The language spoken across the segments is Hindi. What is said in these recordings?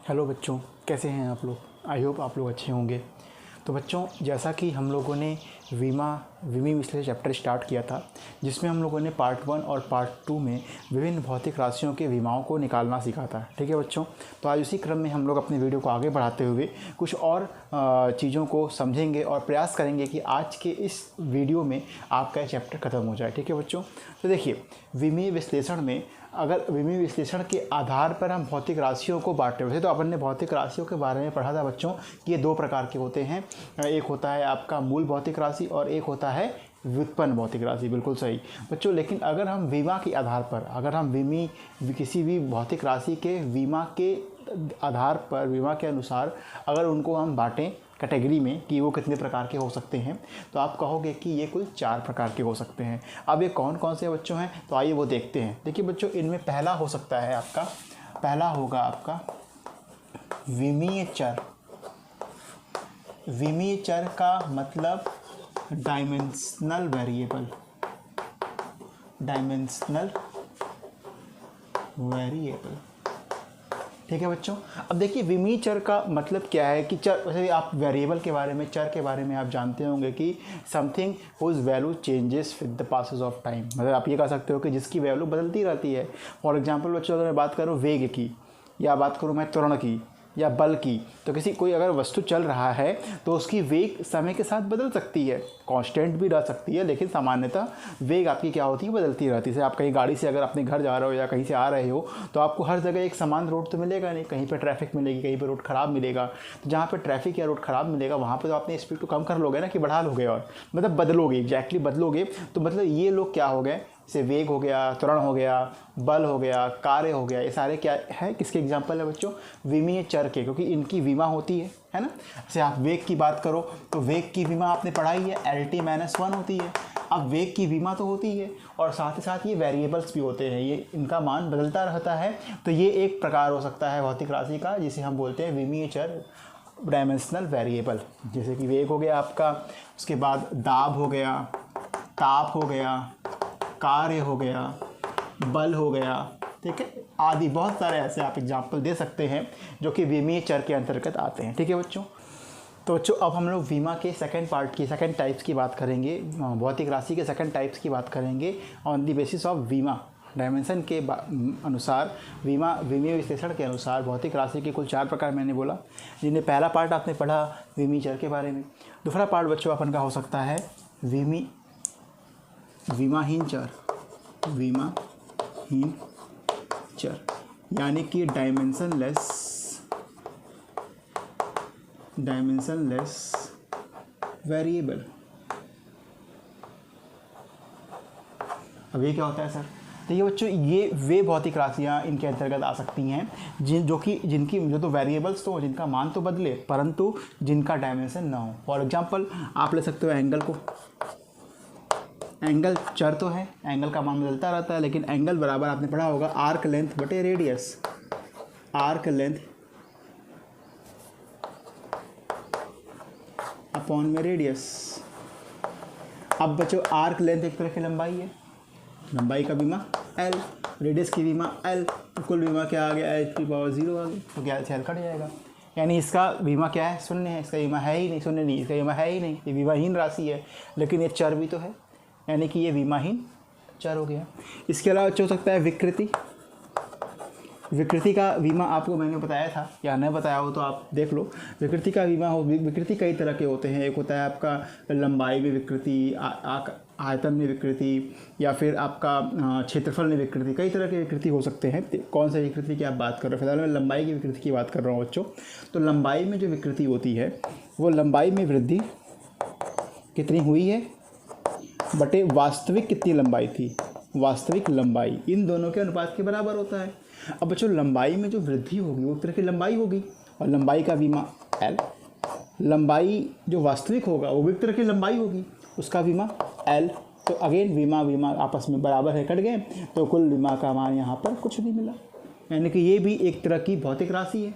हेलो बच्चों, कैसे हैं आप लोग। आई होप आप लोग अच्छे होंगे। तो बच्चों, जैसा कि हम लोगों ने विमी विश्लेषण चैप्टर स्टार्ट किया था, जिसमें हम लोगों ने पार्ट 1 और पार्ट 2 में विभिन्न भौतिक राशियों के विमाओं को निकालना सीखा था। ठीक है बच्चों, तो आज उसी क्रम में हम लोग अपने वीडियो को आगे बढ़ाते हुए कुछ और चीज़ों को समझेंगे और प्रयास करेंगे कि आज के इस वीडियो में आपका चैप्टर ख़त्म हो जाए। ठीक है बच्चों, तो देखिए, विमीय विश्लेषण में अगर विमीय विश्लेषण के आधार पर हम भौतिक राशियों को बांटे हुए थे, तो अपन ने भौतिक राशियों के बारे में पढ़ा था बच्चों कि ये दो प्रकार के होते हैं। एक होता है आपका मूल भौतिक राशि और एक होता है व्युत्पन्न भौतिक राशि। बिल्कुल सही बच्चों। लेकिन अगर हम विमा के आधार पर, अगर हम किसी भी भौतिक राशि के विमा के आधार पर, विमा के अनुसार अगर उनको हम बांटें कैटेगरी में कि वो कितने प्रकार के हो सकते हैं, तो आप कहोगे कि ये कुल 4 प्रकार के हो सकते हैं। अब ये कौन कौन से बच्चों हैं, तो आइए वो देखते हैं। देखिए बच्चों, इनमें पहला हो सकता है पहला होगा आपका विमीय चर। विमीय चर का मतलब डायमेंशनल वेरिएबल। डायमेंशनल वेरिएबल, ठीक है बच्चों। अब देखिए, विमीय चर का मतलब क्या है कि चर, वैसे आप वेरिएबल के बारे में, चर के बारे में आप जानते होंगे कि something whose value changes with the passes of time. मतलब आप ये कह सकते हो कि जिसकी वैल्यू बदलती रहती है। फॉर एग्जांपल बच्चों, अगर मैं बात करूँ वेग की, या बात करूँ मैं त्वरण की या बल की, तो कोई अगर वस्तु चल रहा है तो उसकी वेग समय के साथ बदल सकती है, कांस्टेंट भी रह सकती है, लेकिन सामान्यतः वेग आपकी क्या होती है, बदलती रहती है। जैसे आप कहीं गाड़ी से अगर अपने घर जा रहे हो या कहीं से आ रहे हो, तो आपको हर जगह एक समान रोड तो मिलेगा नहीं, कहीं पर ट्रैफिक मिलेगी, कहीं पर रोड ख़राब मिलेगा। तो जहाँ पर ट्रैफिक या रोड ख़राब मिलेगा वहाँ पर तो आपने स्पीड को कम कर लोगे ना, कि बढ़ा लोगे, और मतलब बदलोगे, एग्जैक्टली बदलोगे। तो मतलब ये लोग क्या हो गए, जैसे वेग हो गया, त्वरण हो गया, बल हो गया, कार्य हो गया, ये सारे क्या है, किसके एग्जाम्पल है बच्चों, विमीय चर के, क्योंकि इनकी विमा होती है ना। जैसे आप वेग की बात करो तो वेग की विमा आपने पढ़ाई है, LT-1 होती है। अब वेग की विमा तो होती है और साथ ही साथ ये वेरिएबल्स भी होते हैं, ये इनका मान बदलता रहता है। तो ये एक प्रकार हो सकता है भौतिक राशि का, जिसे हम बोलते हैं विमीय चर, डायमेंशनल वेरिएबल। जैसे कि वेग हो गया आपका, उसके बाद दाब हो गया, ताप हो गया, कार्य हो गया, बल हो गया, ठीक है, आदि बहुत सारे ऐसे आप एग्जाम्पल दे सकते हैं जो कि विमीय चर के अंतर्गत आते हैं। ठीक है बच्चों, तो बच्चों अब हम लोग विमा के सेकंड टाइप्स की बात करेंगे, भौतिक राशि के सेकंड टाइप्स की बात करेंगे ऑन द बेसिस ऑफ विमा डायमेंशन के अनुसार। विमीय विश्लेषण के अनुसार भौतिक राशि के कुल 4 प्रकार मैंने बोला, जिन्हें पहला पार्ट आपने पढ़ा विमीय चर के बारे में। दूसरा पार्ट बच्चों अपन का हो सकता है विमाहीन चर। विमाहीन चर यानी कि डायमेंशनलेस वेरिएबल। अब ये क्या होता है सर? तो ये बच्चों, ये वे भौतिक राशियाँ इनके अंतर्गत आ सकती हैं जो तो वेरिएबल्स तो, जिनका मान तो बदले परंतु जिनका डायमेंशन ना हो। फॉर एग्जांपल आप ले सकते हो एंगल को। एंगल चर तो है, एंगल का मान बदलता रहता है, लेकिन एंगल बराबर आपने पढ़ा होगा आर्क लेंथ बटे रेडियस। आर्क लेंथ अपॉन में रेडियस। अब बच्चों, आर्क लेंथ एक तरह की लंबाई है, लंबाई का विमा L, रेडियस की विमा L, तो कुल विमा क्या आ गया, h⁻0 आ गया। तो क्या L कट जाएगा, यानी इसका विमा क्या है, शून्य है। इसका विमा है ही नहीं, शून्य नहीं, इसका विमा है ही नहीं, ये विमाहीन राशि है। लेकिन ये चर भी तो है, यानी कि ये विमाहीन चर हो गया। इसके अलावा हो सकता है विकृति। विकृति का बीमा आपको मैंने बताया था, या नहीं बताया हो तो आप देख लो। विकृति का बीमा विकृति कई तरह के होते हैं। एक होता है आपका लंबाई में विकृति, आयतन में विकृति, या फिर आपका क्षेत्रफल में विकृति। कई तरह के विकृति हो सकते हैं। कौन सी विकृति की आप बात कर रहे हो? फिलहाल मैं लंबाई की विकृति की बात कर रहा हूँ बच्चों। तो लंबाई में जो विकृति होती है, वो लंबाई में वृद्धि कितनी हुई है बटे वास्तविक कितनी लंबाई थी, वास्तविक लंबाई, इन दोनों के अनुपात के बराबर होता है। अब बच्चों, लंबाई में जो वृद्धि होगी वो एक तरह की लंबाई होगी, और लंबाई का बीमा L। लंबाई जो वास्तविक होगा वो भी एक तरह की लंबाई होगी, उसका बीमा L। तो अगेन बीमा आपस में बराबर है, कट गए, तो कुल बीमा का मान यहाँ पर कुछ नहीं मिला। यानी कि ये भी एक तरह की भौतिक राशि है।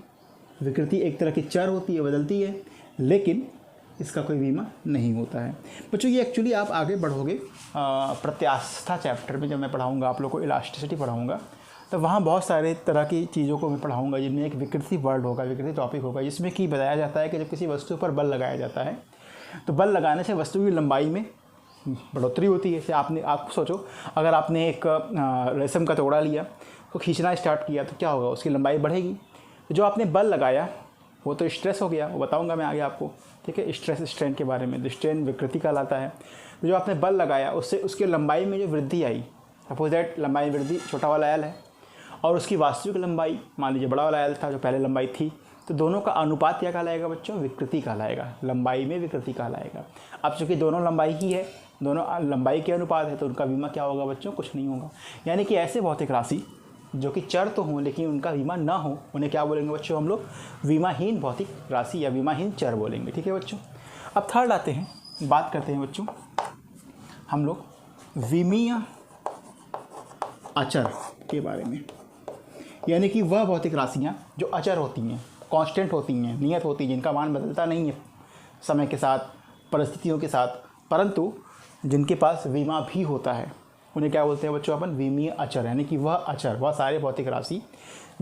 विकृति एक तरह की चर होती है, बदलती है, लेकिन इसका कोई बीमा नहीं होता है। बच्चों, ये एक्चुअली आप आगे बढ़ोगे प्रत्यास्था चैप्टर में, जब मैं पढ़ाऊँगा आप लोग को इलास्टिसिटी पढ़ाऊँगा, तो वहाँ बहुत सारे तरह की चीज़ों को मैं पढ़ाऊँगा, जिनमें एक विकृति वर्ड होगा, विकृति टॉपिक होगा, जिसमें कि बताया जाता है कि जब किसी वस्तु पर बल लगाया जाता है तो बल लगाने से वस्तु की लंबाई में बढ़ोतरी होती है। जैसे आप सोचो, अगर आपने एक रेशम का टुकड़ा लिया तो खींचना स्टार्ट किया तो क्या होगा, उसकी लंबाई बढ़ेगी। तो जो आपने बल लगाया वो तो स्ट्रेस हो गया, वो बताऊंगा मैं आगे आपको, ठीक है, स्ट्रेस स्ट्रेन के बारे में। तो स्ट्रेन विकृति कहलाता है। तो जो आपने बल लगाया उससे उसकी लंबाई में जो वृद्धि आई, सपोज दैट लंबाई वृद्धि छोटा वाला एल है और उसकी वास्तविक लंबाई मान लीजिए बड़ा वाला एल था जो पहले लंबाई थी, तो दोनों का अनुपात क्या कहलाएगा बच्चों, विकृति कहलाएगा, लंबाई में विकृति कहलाएगा। अब चूँकि दोनों लंबाई ही है, दोनों लंबाई के अनुपात है, तो उनका विमा क्या होगा बच्चों, कुछ नहीं होगा। यानी कि ऐसे भौतिक राशि जो कि चर तो हों लेकिन उनका विमा ना हो, उन्हें क्या बोलेंगे बच्चों, हम लोग विमाहीन भौतिक राशि या विमाहीन चर बोलेंगे, ठीक है बच्चों। अब थर्ड आते हैं, बात करते हैं बच्चों हम लोग विमीय अचर के बारे में। यानी कि वह भौतिक राशियाँ जो अचर होती हैं, कांस्टेंट होती हैं, नियत होती हैं, जिनका मान बदलता नहीं है समय के साथ, परिस्थितियों के साथ, परंतु जिनके पास विमा भी होता है, उन्हें क्या बोलते हैं बच्चों, अपन विमीय अचर। यानी कि वह अचर, वह सारे भौतिक राशि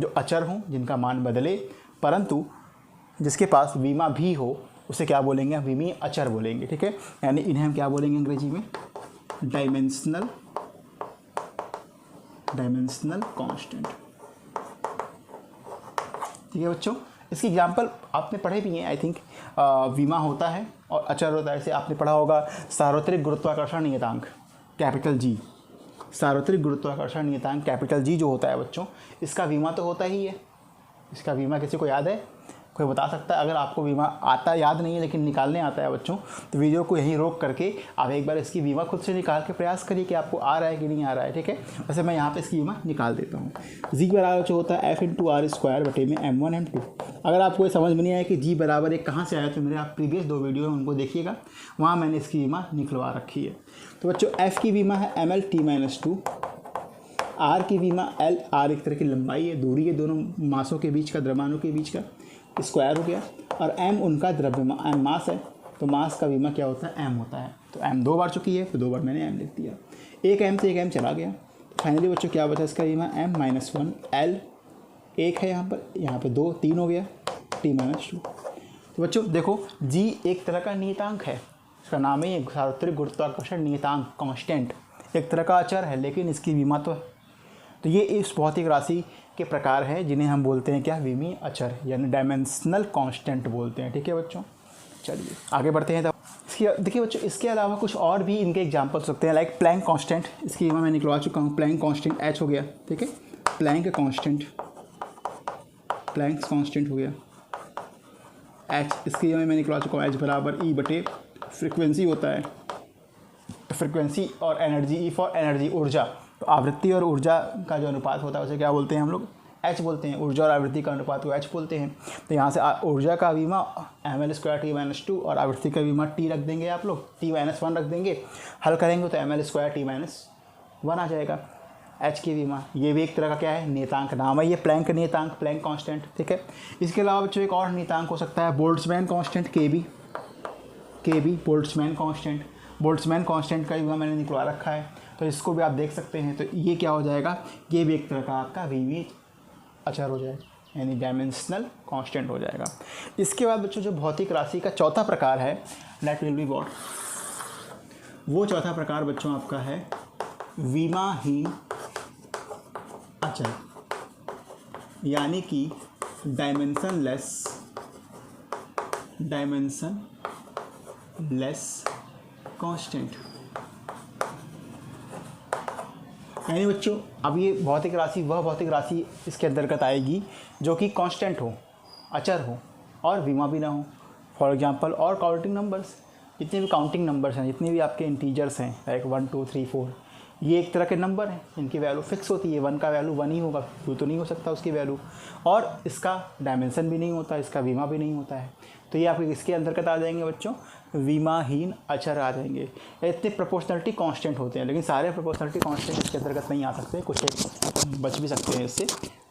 जो अचर हों, जिनका मान बदले, परंतु जिसके पास बीमा भी हो, उसे क्या बोलेंगे, विमीय अचर बोलेंगे, ठीक है। यानी इन्हें हम क्या बोलेंगे अंग्रेजी में, डायमेंशनल कांस्टेंट, ठीक है बच्चों। इसकी एग्जांपल आपने पढ़े भी हैं आई थिंक, विमा होता है और अचर होता है। जैसे आपने पढ़ा होगा सार्वत्रिक गुरुत्वाकर्षण नियतांक कैपिटल जी, सार्वत्रिक गुरुत्वाकर्षण नियतांक कैपिटल जी जो होता है बच्चों, इसका बीमा तो होता ही है। इसका बीमा किसी को याद है, कोई बता सकता है? अगर आपको बीमा आता, याद नहीं है लेकिन निकालने आता है बच्चों, तो वीडियो को यहीं रोक करके आप एक बार इसकी बीमा खुद से निकाल के प्रयास करिए कि आपको आ रहा है कि नहीं आ रहा है, ठीक है। वैसे मैं यहाँ पे इसकी बीमा निकाल देता हूँ। जी बराबर जो होता है F/r² बटे में M1 M2। अगर आपको ये समझ में नहीं आया कि जी बराबर एक कहाँ से आया, तो मेरे आप प्रीवियस 2 वीडियो हैं उनको देखिएगा, वहाँ मैंने इसकी बीमा निकलवा रखी है। तो बच्चों F की बीमा है ml/t-2, R की बीमा L, R एक तरह की लंबाई है, दूरी है दोनों मासों के बीच का, द्रव्यमानों के बीच का, स्क्वायर हो गया, और M उनका द्रव्यमान, M मास है, तो मास का बीमा क्या होता है, M होता है। तो M 2 बार चुकी है तो 2 बार मैंने M लिख दिया, एक M से एक M चला गया। फाइनली बच्चों क्या बचा इसका बीमा, M-1 L, एक है यहाँ पे 2, 3 हो गया, T-2। तो बच्चों देखो G एक तरह का नियतांक है, इसका नाम ही सार्वत्रिक गुरुत्वाकर्षण नियतांक कांस्टेंट, एक तरह का अचर है, लेकिन इसकी बीमा तो है। तो ये इस भौतिक राशि के प्रकार हैं जिन्हें हम बोलते हैं क्या, विमीय अचर, यानी डायमेंशनल कांस्टेंट बोलते हैं, ठीक है बच्चों। चलिए आगे बढ़ते हैं। तब इसकी देखिए बच्चों, इसके अलावा कुछ और भी इनके एग्जांपल्स सकते हैं, लाइक प्लैंक कांस्टेंट, इसकी बीमा मैं निकलवा चुका हूँ, प्लैंक कांस्टेंट H हो गया, ठीक है, प्लैंक कांस्टेंट हो गया H, इसकी बीमा मैं निकलवा चुका हूँ, H बराबर E बटे फ्रिक्वेंसी होता है, फ्रिक्वेंसी और एनर्जी, E फॉर एनर्जी, ऊर्जा। तो आवृत्ति और ऊर्जा का जो अनुपात होता है उसे क्या बोलते हैं हम लोग, H बोलते हैं। ऊर्जा और आवृत्ति का अनुपात को H बोलते हैं। तो यहाँ से ऊर्जा का बीमा ml²t-2 और आवृत्ति का बीमा T रख देंगे आप लोग, T-1 रख देंगे, हल करेंगे तो ml²t-1 आ जाएगा। H की बीमा, ये भी एक तरह का क्या है, नियतांक, नाम है ये प्लैंक नियतांक, प्लैंक कांस्टेंट, ठीक है। इसके अलावा बच्चों एक और नियतांक हो सकता है Boltzmann constant, KB Boltzmann constant. Boltzmann constant का बीमा मैंने निकलवा रखा है, तो इसको भी आप देख सकते हैं। तो ये क्या हो जाएगा, ये भी एक तरह का आपका विमीय अचर हो जाएगा, यानी डायमेंशनल कांस्टेंट हो जाएगा। इसके बाद बच्चों जो भौतिक राशि का चौथा प्रकार है, दैट विल बी व्हाट, वो चौथा प्रकार बच्चों आपका है विमाहीन अचर, यानी कि डायमेंशनलेस कांस्टेंट। यानी बच्चों अब ये भौतिक राशि, वह भौतिक राशि इसके अंतर्गत आएगी जो कि कांस्टेंट हो, अचर हो और विमा भी ना हो। फॉर एग्जांपल और काउंटिंग नंबर्स, जितने भी काउंटिंग नंबर्स हैं, जितने भी आपके इंटीजर्स हैं, लाइक 1 2 3 4, ये एक तरह के नंबर हैं, इनकी वैल्यू फिक्स होती है। 1 का वैल्यू 1 ही होगा, 2 तो नहीं हो सकता उसकी वैल्यू, और इसका डायमेंशन भी नहीं होता, इसका विमा भी नहीं होता है। तो ये आपके इसके अंतर्गत आ जाएंगे बच्चों, विमाहीन अचर आ जाएंगे। इतने प्रोपोर्शनलिटी कांस्टेंट होते हैं, लेकिन सारे प्रोपोर्शनलिटी कांस्टेंट इसके अंतर्गत नहीं आ सकते, कुछ एक बच भी सकते हैं इससे,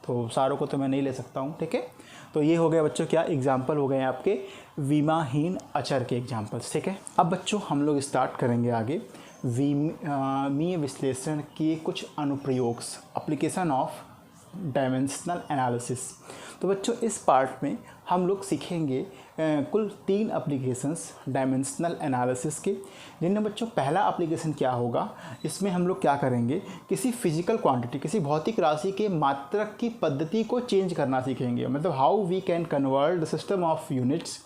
तो सारों को तो मैं नहीं ले सकता हूँ, ठीक है। तो ये हो गया बच्चों क्या एग्जाम्पल हो गए आपके विमाहीन अचर के एग्जाम्पल्स, ठीक है। अब बच्चों हम लोग स्टार्ट करेंगे आगे विमीय विश्लेषण के कुछ अनुप्रयोग, एप्लीकेशन ऑफ डायमेंशनल एनालिसिस। तो बच्चों इस पार्ट में हम लोग सीखेंगे कुल 3 एप्लीकेशंस डायमेंशनल एनालिसिस के, जिनमें बच्चों पहला एप्लीकेशन क्या होगा, इसमें हम लोग क्या करेंगे, किसी फिजिकल क्वांटिटी, किसी भौतिक राशि के मात्रक की पद्धति को चेंज करना सीखेंगे। मतलब how we can convert the system of units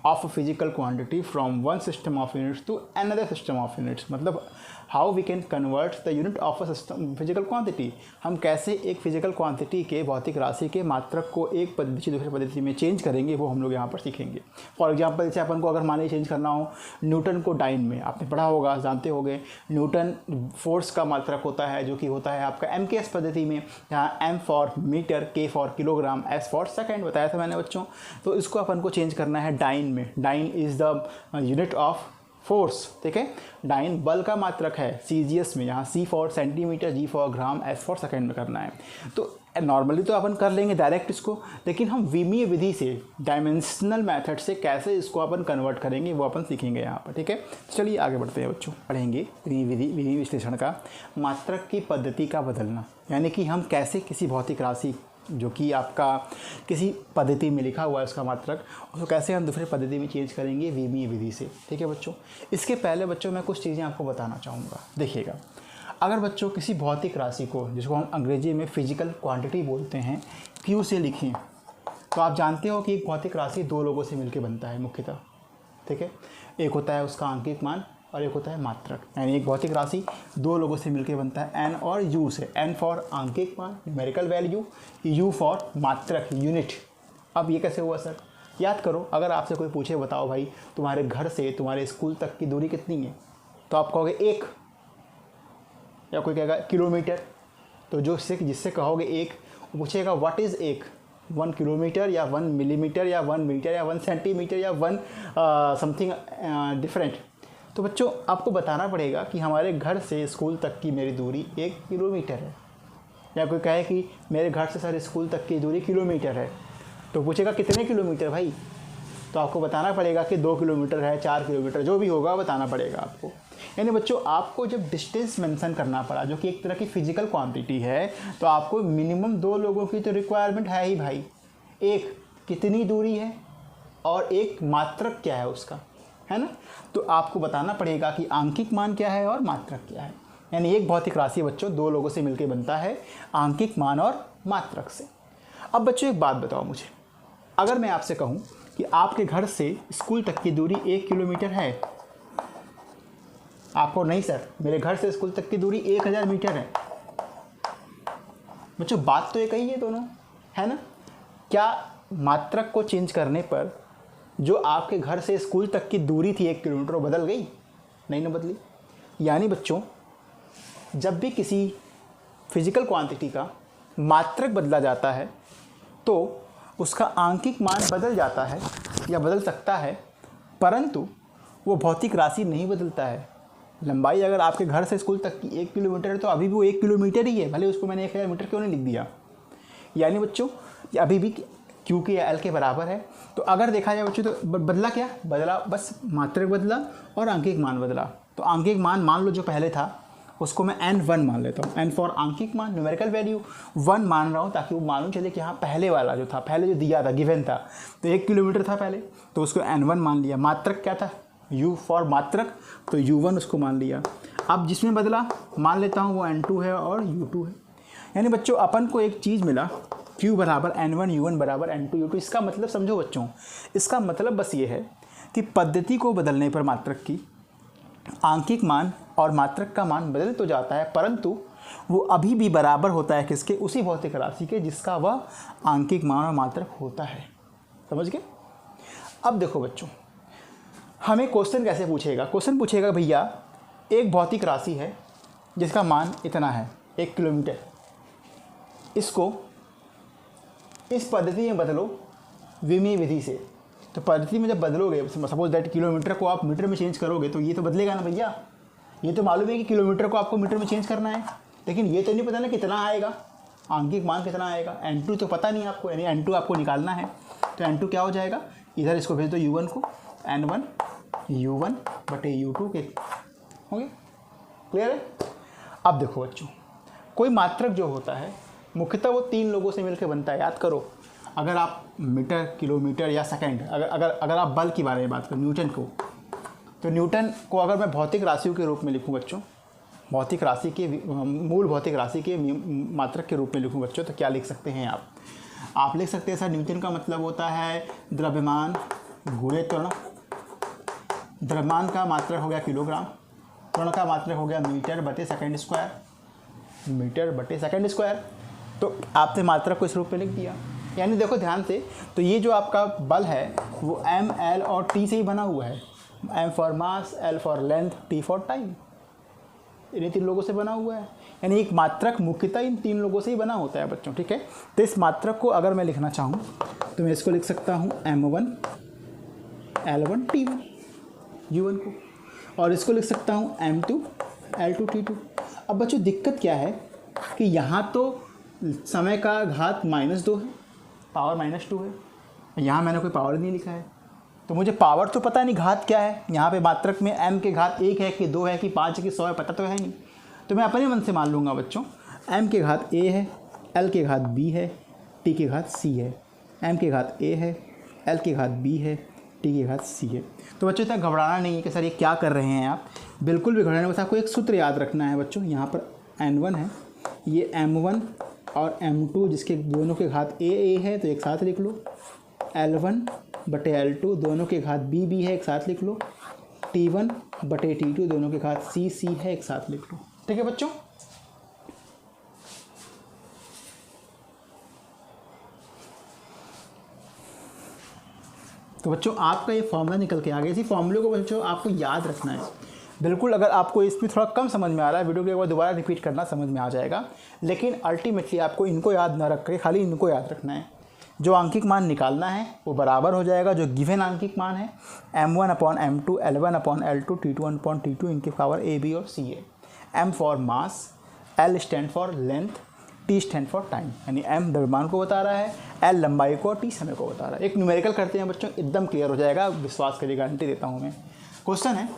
of a physical quantity from one system of units to another system of units. मतलब how we can convert the unit of a system physical quantity, हम कैसे एक फिजिकल क्वांटिटी के भौतिक राशि के मात्रक को एक पद्धति से दूसरी पद्धति में चेंज करेंगे, वो हम लोग यहाँ पर सीखेंगे। फॉर एग्जाम्पल जैसे अपन को अगर मान लीजिए चेंज करना हो न्यूटन को डाइन में, आपने पढ़ा होगा, जानते होंगे न्यूटन फोर्स का मात्रक होता है जो कि होता है आपका MKS पद्धति में, जहाँ M for metre, K for kilogram, S for second बताया था मैंने बच्चों। तो इसको अपन को चेंज करना है डाइन में। Dyne is the unit of force, ठीक है। डाइन बल का मात्रक है CGS में, यहाँ C for centimetre, G for gram, S for second में करना है। तो नॉर्मली तो अपन कर लेंगे डायरेक्ट इसको, लेकिन हम विमीय विधि से, डायमेंशनल मेथड से कैसे इसको अपन कन्वर्ट करेंगे वो अपन सीखेंगे यहाँ पर, ठीक है। चलिए आगे बढ़ते हैं बच्चों, पढ़ेंगे विधि विश्लेषण का मात्रक की पद्धति का बदलना, यानी कि हम कैसे किसी भौतिक राशि जो कि आपका किसी पद्धति में लिखा हुआ है उसका मात्रक, उसको कैसे हम दूसरे पद्धति में चेंज करेंगे विमीय विधि से, ठीक है बच्चों। इसके पहले बच्चों मैं कुछ चीज़ें आपको बताना चाहूँगा। देखिएगा, अगर बच्चों किसी भौतिक राशि को, जिसको हम अंग्रेजी में फिजिकल क्वांटिटी बोलते हैं, Q से लिखें, तो आप जानते हो कि एक भौतिक राशि 2 लोगों से मिलकर बनता है मुख्यतः, ठीक है। एक होता है उसका आंकिक मान और एक होता है मात्रक, यानी एक भौतिक राशि 2 लोगों से मिलकर बनता है, N और U से। N फॉर आंकिक मान, न्यूमेरिकल वैल्यू, U फॉर मात्रक, यूनिट। अब ये कैसे हुआ सर? याद करो, अगर आपसे कोई पूछे बताओ भाई तुम्हारे घर से तुम्हारे स्कूल तक की दूरी कितनी है, तो आप कहोगे 1, या कोई कहेगा किलोमीटर। तो जो जिससे कहोगे 1, वो पूछेगा व्हाट इज़ 1, 1 किलोमीटर या 1 मिलीमीटर या 1 मीटर या 1 सेंटीमीटर या 1 समथिंग डिफरेंट। तो बच्चों आपको बताना पड़ेगा कि हमारे घर से स्कूल तक की मेरी दूरी 1 किलोमीटर है। या कोई कहे कि मेरे घर से सर स्कूल तक की दूरी किलोमीटर है, तो पूछेगा कितने किलोमीटर भाई, तो आपको बताना पड़ेगा कि 2 किलोमीटर है, 4 किलोमीटर, जो भी होगा बताना पड़ेगा आपको। यानी बच्चों आपको जब डिस्टेंस मेंशन करना पड़ा, जो कि एक तरह की फिजिकल क्वांटिटी है, तो आपको मिनिमम 2 लोगों की तो रिक्वायरमेंट है ही भाई। एक कितनी दूरी है और एक मात्रक क्या है उसका, है ना। तो आपको बताना पड़ेगा कि आंकिक मान क्या है और मात्रक क्या है। यानी एक भौतिक राशि बच्चों 2 लोगों से मिलकर बनता है, आंकिक मान और मात्रक से। अब बच्चों एक बात बताओ मुझे, अगर मैं आपसे कहूँ कि आपके घर से स्कूल तक की दूरी 1 किलोमीटर है, आपको नहीं सर मेरे घर से स्कूल तक की दूरी 1000 मीटर है, बच्चों बात तो एक ही है दोनों, है ना। क्या मात्रक को चेंज करने पर जो आपके घर से स्कूल तक की दूरी थी 1 किलोमीटर वो बदल गई? नहीं ना बदली। यानी बच्चों जब भी किसी फिजिकल क्वांटिटी का मात्रक बदला जाता है तो उसका आंकिक मान बदल जाता है या बदल सकता है, परंतु वो भौतिक राशि नहीं बदलता है। लंबाई अगर आपके घर से स्कूल तक की 1 किलोमीटर है तो अभी भी वो 1 किलोमीटर ही है, भले उसको मैंने 1000 मीटर क्यों नहीं लिख दिया। यानी बच्चों ये अभी भी Q के L के बराबर है। तो अगर देखा जाए बच्चों तो बदला क्या, बदला बस मात्रक बदला और आंकिक मान बदला। तो आंकिक मान लो जो पहले था उसको मैं N1 मान लेता हूँ, N फॉर आंकिक मान, न्यूमेरिकल वैल्यू 1 मान रहा हूँ, ताकि वो मालूम चले कि हाँ पहले वाला जो था, पहले जो दिया था, गिवन था, तो 1 किलोमीटर था पहले, तो उसको N1 मान लिया। मात्रक क्या था, U फॉर मात्रक, तो U1 उसको मान लिया। अब जिसमें बदला मान लेता हूँ वो N2 है और U2 है। यानी बच्चों अपन को एक चीज़ मिला, Q बराबर N1 U1 बराबर N2 U2। इसका मतलब समझो बच्चों, इसका मतलब बस ये है कि पद्धति को बदलने पर मात्रक की आंकिक मान और मात्रक का मान बदल तो जाता है, परंतु वो अभी भी बराबर होता है किसके, उसी भौतिक राशि के जिसका वह आंकिक मान और मात्रक होता है। समझ गए। अब देखो बच्चों, हमें क्वेश्चन कैसे पूछेगा, क्वेश्चन पूछेगा भैया एक भौतिक राशि है जिसका मान इतना है 1 किलोमीटर, इसको इस पद्धति में बदलो विमीय विधि से। तो पद्धति में जब बदलोगे, सपोज दैट किलोमीटर को आप मीटर में चेंज करोगे तो ये तो बदलेगा ना भैया। ये तो मालूम है कि किलोमीटर को आपको मीटर में चेंज करना है, लेकिन ये तो नहीं पता ना कितना आएगा, आंकिक मान कितना आएगा। N2 तो पता नहीं आपको, यानी N2 आपको निकालना है। तो N2 क्या हो जाएगा, इधर इसको भेज दो U1 को, N1 U1 बटे U2 के होंगे। क्लियर है। अब देखो बच्चों, कोई मात्रक जो होता है मुख्यतः वो 3 लोगों से मिलकर बनता है, याद करो। अगर आप मीटर, किलोमीटर या सेकंड, अगर आप बल के बारे में बात करें, न्यूटन को, तो न्यूटन को अगर मैं भौतिक राशियों के रूप में लिखूं बच्चों, भौतिक राशि के मूल भौतिक राशि के मात्रक के रूप में लिखूं बच्चों, तो क्या लिख सकते हैं आप लिख सकते हैं सर, न्यूटन का मतलब होता है द्रव्यमान गुणे त्वरण। द्रव्यमान का मात्रक हो गया किलोग्राम, त्वरण का मात्रक हो गया मीटर बटे सेकंड स्क्वायर, मीटर बटे सेकंड स्क्वायर। तो आपने मात्रक को इस रूप में लिख दिया। यानी देखो ध्यान से, तो ये जो आपका बल है वो एम, एल और टी से ही बना हुआ है। M for mass, L for length, T for time, इन्हीं 3 लोगों से बना हुआ है। यानी एक मात्रक मुख्यतः इन 3 लोगों से ही बना होता है बच्चों, ठीक है। तो इस मात्रक को अगर मैं लिखना चाहूँ तो मैं इसको लिख सकता हूँ m1 l1 t1 u1 को, और इसको लिख सकता हूँ m2 l2 t2। अब बच्चों दिक्कत क्या है कि यहाँ तो समय का घात -2 है, पावर -2 है, यहाँ मैंने कोई पावर नहीं लिखा है, तो मुझे पावर तो पता नहीं घात क्या है। यहाँ पे मात्रक में m के घात 1 है कि 2 है कि 5 है कि 100 है, पता तो है नहीं। तो मैं अपने मन से मान लूँगा बच्चों, m के घात a है, l के घात b है, t के घात c है। m के घात a है, l के घात b है, t के घात c है। तो बच्चों इतना घबराना नहीं है कि सर ये क्या कर रहे हैं आप, बिल्कुल भी घबराना, बस आपको एक सूत्र याद रखना है बच्चों। यहाँ पर n1 है, ये m1 और m2 जिसके दोनों के घात a है तो एक साथ लिख लो, l1 बटे l2 दोनों के घात b है एक साथ लिख लो, t1 बटे t2 दोनों के घात c है एक साथ लिख लो। ठीक है बच्चों। तो बच्चों आपका ये फॉर्मूला निकल के आ गया। इसी फॉर्मूले को बच्चों आपको याद रखना है बिल्कुल। अगर आपको इसमें थोड़ा कम समझ में आ रहा है, वीडियो के एक बार दोबारा रिपीट करना, समझ में आ जाएगा। लेकिन अल्टीमेटली आपको इनको याद ना रख के खाली इनको याद रखना है। जो आंकिक मान निकालना है वो बराबर हो जाएगा जो गिवन आंकिक मान है, m1/m2 l1/l2 t2/t2 इनके पावर a b और c है। m for mass, l stand for length, t stand for time. यानी m द्रव्यमान को बता रहा है, l लंबाई को और t समय को बता रहा है। एक न्यूमेरिकल करते हैं बच्चों, एकदम क्लियर हो जाएगा, विश्वास करिए, गारंटी देता हूँ मैं। क्वेश्चन है,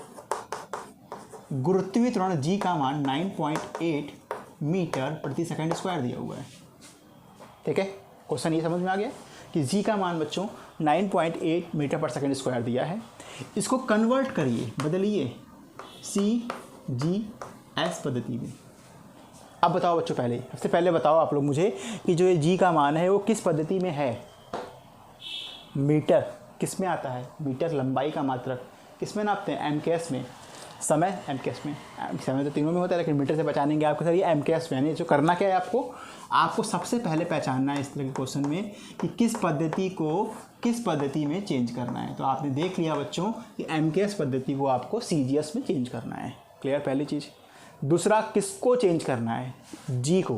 गुरुत्वीय त्वरण g का मान 9.8 मीटर प्रति सेकंड स्क्वायर दिया हुआ है। ठीक है, क्वेश्चन ये समझ में आ गया कि g का मान बच्चों 9.8 मीटर पर सेकंड स्क्वायर दिया है। इसको कन्वर्ट करिए, बदलिए CGS पद्धति में। अब बताओ बच्चों, पहले सबसे पहले बताओ आप लोग मुझे कि जो ये g का मान है वो किस पद्धति में है। मीटर किस में आता है, मीटर लंबाई का मात्रक किस में नापते हैं, MKS में। समय MKS में, समय तो तीनों में होता है लेकिन मीटर से पहचानेंगे आपको सर ये MKS में। यानी जो करना क्या है, आपको सबसे पहले पहचानना है इस तरह के क्वेश्चन में कि किस पद्धति को किस पद्धति में चेंज करना है। तो आपने देख लिया बच्चों कि MKS पद्धति को आपको CGS में चेंज करना है। क्लियर, पहली चीज़। दूसरा, किसको चेंज करना है, जी को।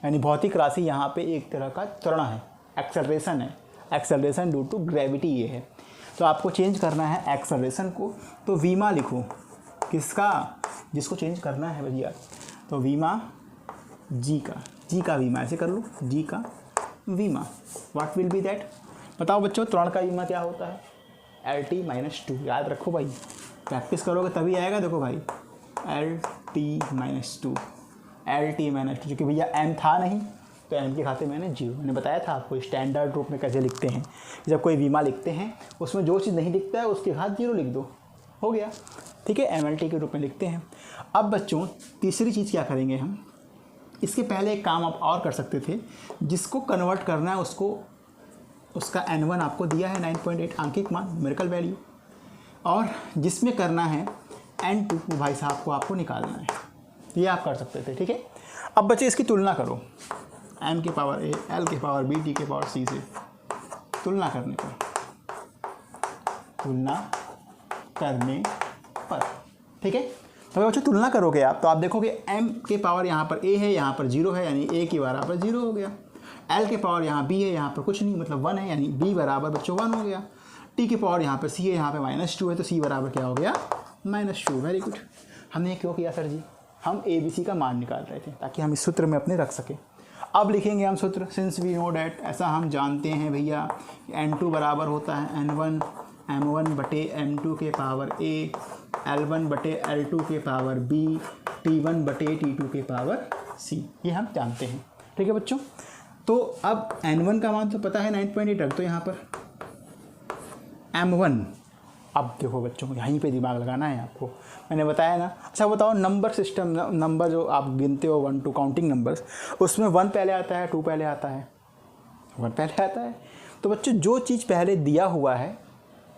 यानी भौतिक राशि यहाँ पे एक तरह का त्वरण है, एक्सेलरेशन है, एक्सेलरेशन ड्यू टू ग्रेविटी ये है। तो आपको चेंज करना है एक्सेलरेशन को, तो वीमा लिखो, किसका, जिसको चेंज करना है भैया। तो वीमा जी का वीमा, ऐसे कर लो, जी का वीमा। व्हाट विल बी दैट, बताओ बच्चों, त्वरण का वीमा क्या होता है, LT-2। याद रखो भाई, प्रैक्टिस करोगे तभी आएगा। देखो भाई, LT-2, क्योंकि भैया m था नहीं तो m के खाते मैंने 0। मैंने बताया था आपको स्टैंडर्ड रूप में कैसे लिखते हैं। जब कोई बीमा लिखते हैं उसमें जो चीज़ नहीं लिखता है उसके घात 0 लिख दो, हो गया। ठीक है, MLT के रूप में लिखते हैं। अब बच्चों तीसरी चीज़ क्या करेंगे हम, इसके पहले एक काम आप और कर सकते थे, जिसको कन्वर्ट करना है उसका N1 आपको दिया है 9.8 आंकिक मान, न्यूमेरिकल वैल्यू, और जिसमें करना है N2 वो भाई साहब को आपको निकालना है। ये आप कर सकते थे। ठीक है, अब बच्चे इसकी तुलना करो, m के पावर a, l के पावर b, t के पावर c से तुलना करने पर। ठीक है, तो बच्चों तुलना करोगे आप तो आप देखोगे m के पावर यहाँ पर a है, यहाँ पर 0 है, यानी a की बराबर 0 हो गया। l के पावर यहाँ b है, यहाँ पर कुछ नहीं, मतलब 1 है, यानी b बराबर बच्चों 1 हो गया। t के पावर यहाँ पर c है, यहाँ पे -2 है, तो c बराबर क्या हो गया, -2। Very good. हमने क्यों किया सर जी, हम ABC का मान निकाल रहे थे ताकि हम इस सूत्र में अपने रख सकें। अब लिखेंगे हम सूत्र, सिंस वी नो डैट, ऐसा हम जानते हैं भैया, N2 बराबर होता है N1 M1 बटे M2 के पावर A, L1 बटे L2 के पावर B, T1 बटे T2 के पावर C। ये हम जानते हैं। ठीक है बच्चों। तो अब n1 का मान तो पता है 9.8, रख दो यहाँ पर m1। अब देखो बच्चों यहीं पे दिमाग लगाना है आपको, मैंने बताया ना। अच्छा बताओ नंबर सिस्टम, नंबर जो आप गिनते हो 1 2 काउंटिंग नंबर्स, उसमें 1 पहले आता है 2 पहले आता है? 1 पहले आता है। तो बच्चों जो चीज़ पहले दिया हुआ है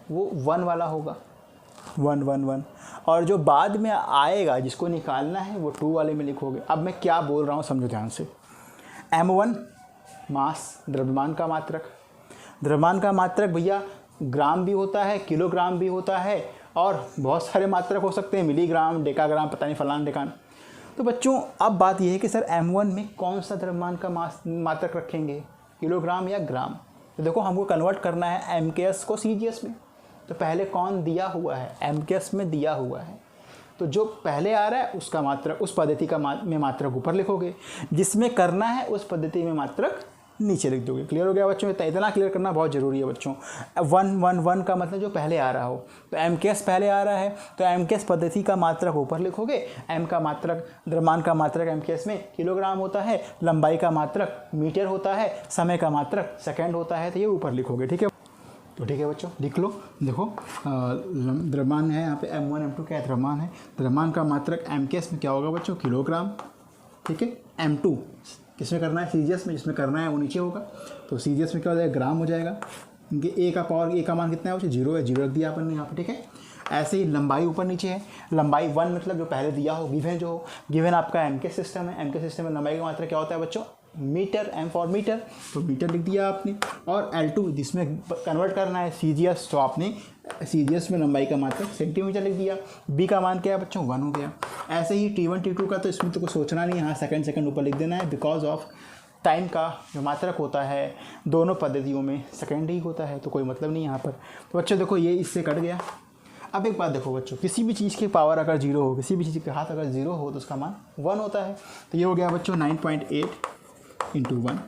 वो 1 वाला होगा, 1 1 1, और जो बाद में आएगा जिसको निकालना है वो 2 वाले में लिखोगे। अब मैं क्या बोल रहा हूँ समझो ध्यान से। m1 मास, द्रव्यमान का मात्रक। द्रव्यमान का मात्रक भैया ग्राम भी होता है, किलोग्राम भी होता है, और बहुत सारे मात्रक हो सकते हैं, मिलीग्राम, डेकाग्राम, पता नहीं फलान डेकान। तो बच्चों अब बात यह है कि सर m1 में कौन सा द्रव्यमान का मात्रक रखेंगे, किलोग्राम या ग्राम? तो देखो हमको कन्वर्ट करना है MKS को CGS में। तो पहले कौन दिया हुआ है? MKS में दिया हुआ है। तो जो पहले आ रहा है उसका मात्रक, उस पद्धति का में मात्रक ऊपर लिखोगे, जिसमें करना है उस पद्धति में मात्रक नीचे लिख दोगे। क्लियर हो गया बच्चों? इतना क्लियर करना बहुत ज़रूरी है बच्चों। 1 1 1 का मतलब जो पहले आ रहा हो, तो MKS पहले आ रहा है तो MKS पद्धति का मात्रक ऊपर लिखोगे। m का मात्रक, द्रव्यमान का मात्रक MKS में किलोग्राम होता है, लंबाई का मात्रक मीटर होता है, समय का मात्रक सेकेंड होता है, तो ये ऊपर लिखोगे। ठीक है, तो ठीक है बच्चों लिख लो। देखो द्रव्यमान है यहाँ पे m1 m2 क्या है? द्रव्यमान है। द्रव्यमान का मात्रक MKS में क्या होगा बच्चों? किलोग्राम। ठीक है, m2 किसमें करना है? CGS में। जिसमें करना है वो नीचे होगा, तो CGS में क्या हो जाएगा? ग्राम हो जाएगा। क्योंकि a का पावर, a का मान कितना है बच्चों? 0 है, 0 रख दिया अपन ने यहाँ पर। ठीक है, ऐसे ही लंबाई ऊपर नीचे है। लंबाई 1 मतलब जो पहले दिया हो, गिवन जो हो, गिवन आपका MKS सिस्टम है। MKS सिस्टम में लंबाई का मात्रा क्या होता है बच्चों? मीटर, m फॉर मीटर, तो मीटर लिख दिया आपने। और L2 जिसमें कन्वर्ट करना है CGS, तो आपने CGS में लंबाई का मात्रक सेंटीमीटर लिख दिया। b का मान क्या है बच्चों? 1 हो गया। ऐसे ही T1 T2 का तो इसमें तो कुछ सोचना नहीं है, यहाँ सेकंड ऊपर लिख देना है, बिकॉज ऑफ टाइम का जो मात्रक होता है दोनों पद्धतियों में सेकेंड ही होता है, तो कोई मतलब नहीं यहाँ पर। तो बच्चों देखो ये इससे कट गया। अब एक बात देखो बच्चों, किसी भी चीज़ की पावर अगर 0 हो, किसी भी चीज़ के हाथ अगर 0 हो तो उसका मान 1 होता है। तो ये हो गया बच्चों 9.8 × 1।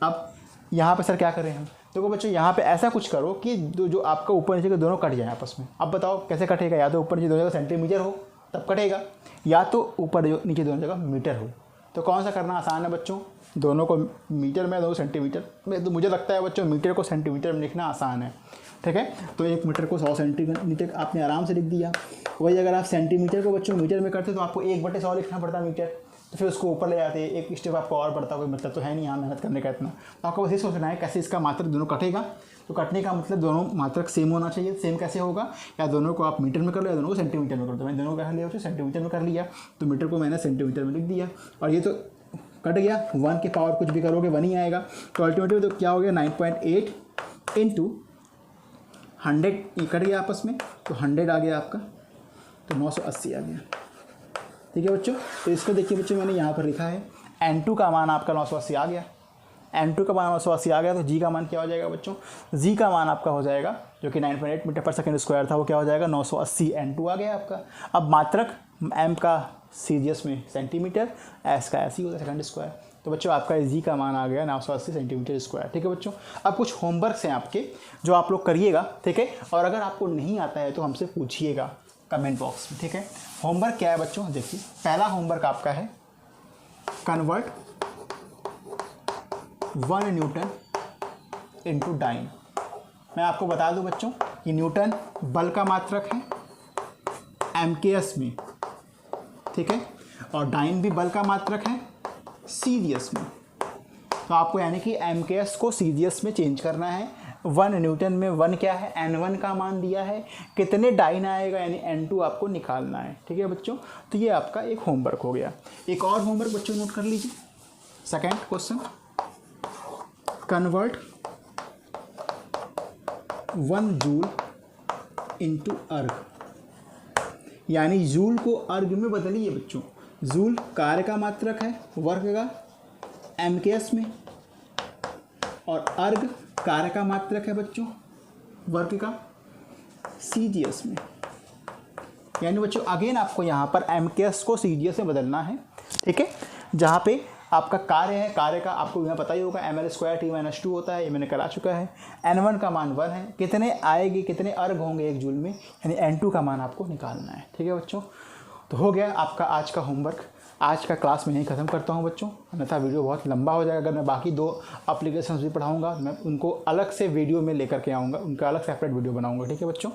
अब यहाँ पे सर क्या करें हम? देखो बच्चों यहाँ पे ऐसा कुछ करो कि जो आपका ऊपर नीचे के दोनों कट जाए आपस में। अब बताओ कैसे कटेगा? या तो ऊपर नीचे दोनों जगह सेंटीमीटर हो तब कटेगा, या तो ऊपर नीचे दोनों जगह मीटर हो। तो कौन सा करना आसान है बच्चों? दोनों को मीटर में, दोनों सेंटीमीटर में। तो मुझे लगता है बच्चों मीटर को सेंटीमीटर में लिखना आसान है। ठीक है, तो 1 मीटर को 100 सेंटीमीटर आपने आराम से लिख दिया। वही अगर आप सेंटीमीटर को बच्चों मीटर में करते तो आपको 1/100 लिखना पड़ता मीटर, तो फिर उसको ऊपर ले जाते, एक स्टेप आपको और बढ़ता। कोई मतलब तो है नहीं यहाँ मेहनत करने का इतना। तो आपको बस ये सोचना है कैसे इसका मात्रक दोनों कटेगा। तो कटने का मतलब दोनों मात्रक सेम होना चाहिए। सेम कैसे होगा? या दोनों को आप मीटर में कर लो या दोनों को सेंटीमीटर में कर दो। मैंने दोनों को लिया उसे सेंटीमीटर में कर लिया, तो मीटर को मैंने सेंटीमीटर में लिख दिया। और ये तो कट गया, 1 की पावर कुछ भी करोगे 1 ही आएगा। तो अल्टीमेटली तो क्या हो गया? 9.8 × 100, ये कट गया आपस में, तो 100 आ गया आपका, तो 980 आ गया। ठीक है बच्चों, तो इसको देखिए बच्चों मैंने यहाँ पर लिखा है n2 का मान आपका 980 आ गया। n2 का मान 980 आ गया, तो g का मान क्या हो जाएगा बच्चों? g का मान आपका हो जाएगा जो कि 9.8 मीटर पर सेकंड स्क्वायर था, वो क्या हो जाएगा? 980 n2 आ गया आपका। अब मात्रक m का CGS में सेंटीमीटर, s का ऐसी होता है सेकंड स्क्वायर। तो बच्चों आपका g का मान आ गया 980 सेंटीमीटर स्क्वायर। ठीक है बच्चों, अब कुछ होमवर्क्स हैं आपके जो आप लोग करिएगा। ठीक है, और अगर आपको नहीं आता है तो हमसे पूछिएगा कमेंट बॉक्स में। ठीक है, होमवर्क क्या है बच्चों? देखिए पहला होमवर्क आपका है कन्वर्ट 1 न्यूटन इनटू डाइन। मैं आपको बता दूं बच्चों कि न्यूटन बल का मात्रक है MKS में। ठीक है, और डाइन भी बल का मात्रक है CGS में। तो आपको यानी कि MKS को CGS में चेंज करना है। 1 न्यूटन में 1 क्या है? N1 का मान दिया है, कितने डाइन आएगा यानी N2 आपको निकालना है। ठीक है बच्चों, तो ये आपका एक होमवर्क हो गया। एक और होमवर्क बच्चों नोट कर लीजिए, second question, convert 1 joule into अर्ग। यानी जूल को अर्ग में बदलिए बच्चों। जूल कार्य का मात्रक है वर्ग का MKS में, और अर्ग कार्य का मात्रक है बच्चों वर्ग का CGS में। यानी बच्चों अगेन आपको यहाँ पर MKS को CGS में बदलना है। ठीक है, जहाँ पे आपका कार्य है, कार्य का आपको यहाँ पता ही होगा ml² T - 2 होता है, ये मैंने करा चुका है। N1 का मान 1 है, कितने आएगी, कितने अर्ग होंगे 1 जूल में, यानी N2 का मान आपको निकालना है। ठीक है बच्चों, तो हो गया आपका आज का होमवर्क। आज का क्लास मैं यहीं ख़त्म करता हूँ बच्चों, अन्यथा वीडियो बहुत लंबा हो जाएगा। अगर मैं बाकी 2 एप्लीकेशंस भी पढ़ाऊँगा, मैं उनको अलग से वीडियो में लेकर के आऊँगा, उनका अलग सेपरेट वीडियो बनाऊँगा। ठीक है बच्चों,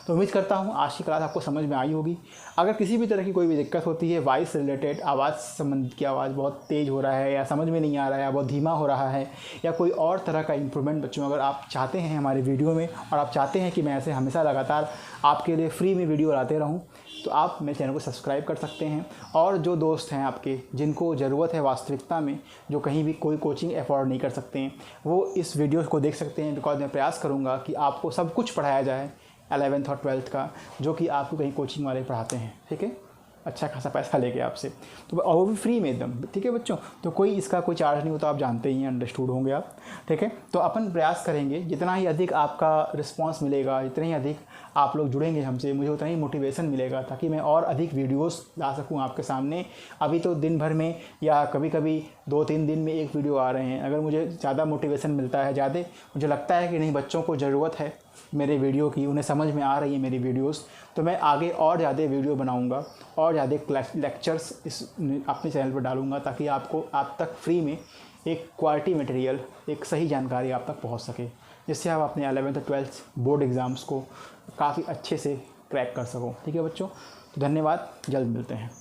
तो उम्मीद करता हूँ आज की क्लास आपको समझ में आई होगी। अगर किसी भी तरह की कोई भी दिक्कत होती है वॉइस रिलेटेड, आवाज़ संबंधित की आवाज़ बहुत तेज़ हो रहा है या समझ में नहीं आ रहा है या बहुत धीमा हो रहा है या कोई और तरह का इम्प्रूवमेंट बच्चों अगर आप चाहते हैं हमारे वीडियो में और आप चाहते हैं कि मैं ऐसे हमेशा लगातार आपके लिए फ्री में वीडियो लाते रहूँ, तो आप मेरे चैनल को सब्सक्राइब कर सकते हैं। और जो दोस्त हैं आपके जिनको ज़रूरत है वास्तविकता में, जो कहीं भी कोई कोचिंग अफोर्ड नहीं कर सकते हैं, वो इस वीडियो को देख सकते हैं। बिकॉज मैं प्रयास करूँगा कि आपको सब कुछ पढ़ाया जाए 11th और 12th का, जो कि आपको कहीं कोचिंग वाले पढ़ाते हैं। ठीक है, अच्छा खासा पैसा लेके आपसे, तो और वो भी फ्री में एकदम। ठीक है बच्चों, तो कोई इसका कोई चार्ज नहीं होता, आप जानते ही हैं, अंडरस्टूड होंगे आप। ठीक है, तो अपन प्रयास करेंगे जितना ही अधिक आपका रिस्पांस मिलेगा, जितने ही अधिक आप लोग जुड़ेंगे हमसे, मुझे उतना ही मोटिवेशन मिलेगा ताकि मैं और अधिक वीडियोस ला सकूं आपके सामने। अभी तो दिन भर में या कभी कभी 2-3 दिन में एक वीडियो आ रहे हैं। अगर मुझे ज़्यादा मोटिवेशन मिलता है, ज़्यादा मुझे लगता है कि नहीं बच्चों को ज़रूरत है मेरे वीडियो की, उन्हें समझ में आ रही है मेरी वीडियोस, तो मैं आगे और ज़्यादा वीडियो बनाऊंगा और ज़्यादा लेक्चर्स इस अपने चैनल पर डालूंगा ताकि आप तक फ्री में एक क्वालिटी मटेरियल, एक सही जानकारी आप तक पहुंच सके, जिससे आप अपने 11th और 12th बोर्ड एग्ज़ाम्स को काफ़ी अच्छे से क्रैक कर सको। ठीक है बच्चों, तो धन्यवाद, जल्द मिलते हैं।